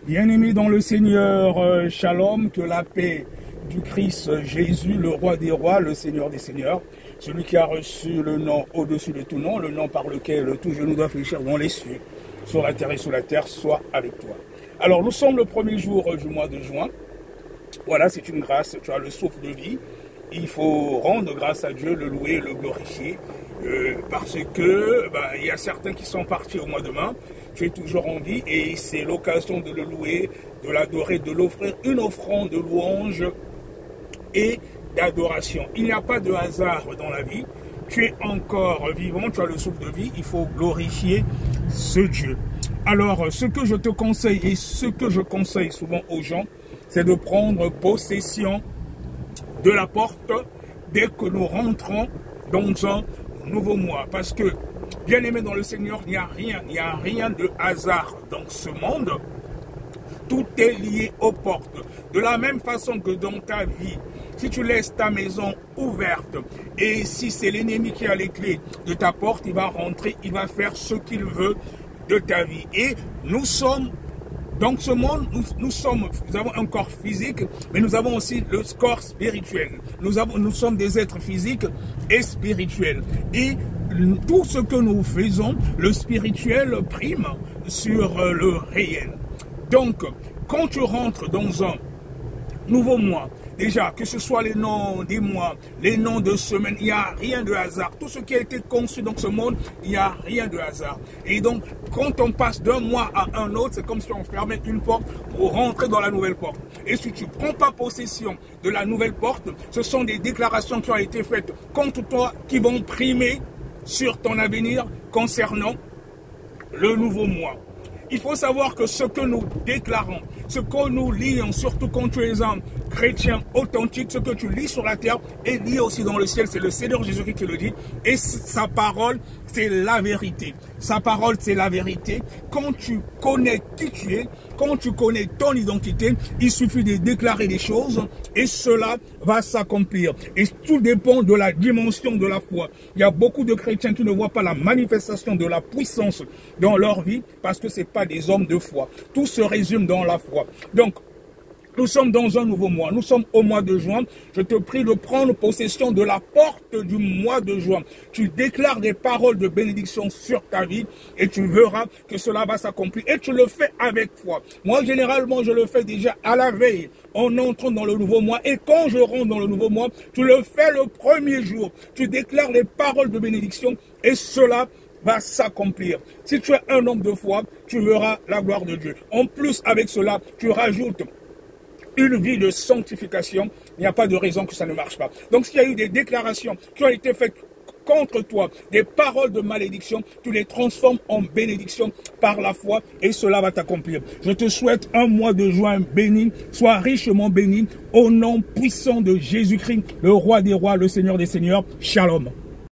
Bien-aimés dans le Seigneur, Shalom, que la paix du Christ Jésus, le roi des rois, le Seigneur des seigneurs, celui qui a reçu le nom au-dessus de tout nom, le nom par lequel tout genou doit fléchir dans les cieux, sur la terre et sous la terre, soit avec toi. Alors, nous sommes le premier jour du mois de juin. Voilà, c'est une grâce, tu as le souffle de vie. Il faut rendre grâce à Dieu, le louer, le glorifier, parce que il y a certains qui sont partis au mois de mai. Tu es toujours en vie et c'est l'occasion de le louer, de l'adorer, de l'offrir une offrande de louange et d'adoration. Il n'y a pas de hasard dans la vie. Tu es encore vivant, tu as le souffle de vie, il faut glorifier ce Dieu. Alors, ce que je te conseille et ce que je conseille souvent aux gens, c'est de prendre possession de la porte dès que nous rentrons dans un nouveau mois. Parce que, bien aimé dans le Seigneur, il n'y a rien de hasard dans ce monde. Tout est lié aux portes. De la même façon que dans ta vie, si tu laisses ta maison ouverte et si c'est l'ennemi qui a les clés de ta porte, il va rentrer, il va faire ce qu'il veut de ta vie. Et nous sommes dans ce monde, nous avons un corps physique, mais nous avons aussi le corps spirituel. Nous sommes des êtres physiques et spirituels. Et tout ce que nous faisons, le spirituel prime sur le réel. Donc, quand tu rentres dans un nouveau mois, déjà, que ce soit les noms des mois, les noms de semaines, il n'y a rien de hasard. Tout ce qui a été conçu dans ce monde, il n'y a rien de hasard. Et donc, quand on passe d'un mois à un autre, c'est comme si on fermait une porte pour rentrer dans la nouvelle porte. Et si tu ne prends pas possession de la nouvelle porte, ce sont des déclarations qui ont été faites contre toi qui vont primer sur ton avenir concernant le nouveau mois. Il faut savoir que ce que nous déclarons, ce que nous lions, surtout quand tu es un chrétien authentique, ce que tu lis sur la terre est lié aussi dans le ciel. C'est le Seigneur Jésus-Christ qui le dit. Et sa parole, c'est la vérité. Sa parole, c'est la vérité. Quand tu connais qui tu es, quand tu connais ton identité, il suffit de déclarer des choses et cela va s'accomplir. Et tout dépend de la dimension de la foi. Il y a beaucoup de chrétiens qui ne voient pas la manifestation de la puissance dans leur vie parce que ce n'est pas des hommes de foi. Tout se résume dans la foi. Donc, nous sommes dans un nouveau mois. Nous sommes au mois de juin. Je te prie de prendre possession de la porte du mois de juin. Tu déclares des paroles de bénédiction sur ta vie et tu verras que cela va s'accomplir. Et tu le fais avec foi. Moi, généralement, je le fais déjà à la veille en entrant dans le nouveau mois. Et quand je rentre dans le nouveau mois, tu le fais le premier jour. Tu déclares les paroles de bénédiction et cela va s'accomplir. Si tu es un homme de foi, tu verras la gloire de Dieu. En plus, avec cela, tu rajoutes une vie de sanctification, il n'y a pas de raison que ça ne marche pas. Donc s'il y a eu des déclarations qui ont été faites contre toi, des paroles de malédiction, tu les transformes en bénédiction par la foi et cela va t'accomplir. Je te souhaite un mois de juin béni, sois richement béni, au nom puissant de Jésus-Christ, le roi des rois, le Seigneur des seigneurs. Shalom.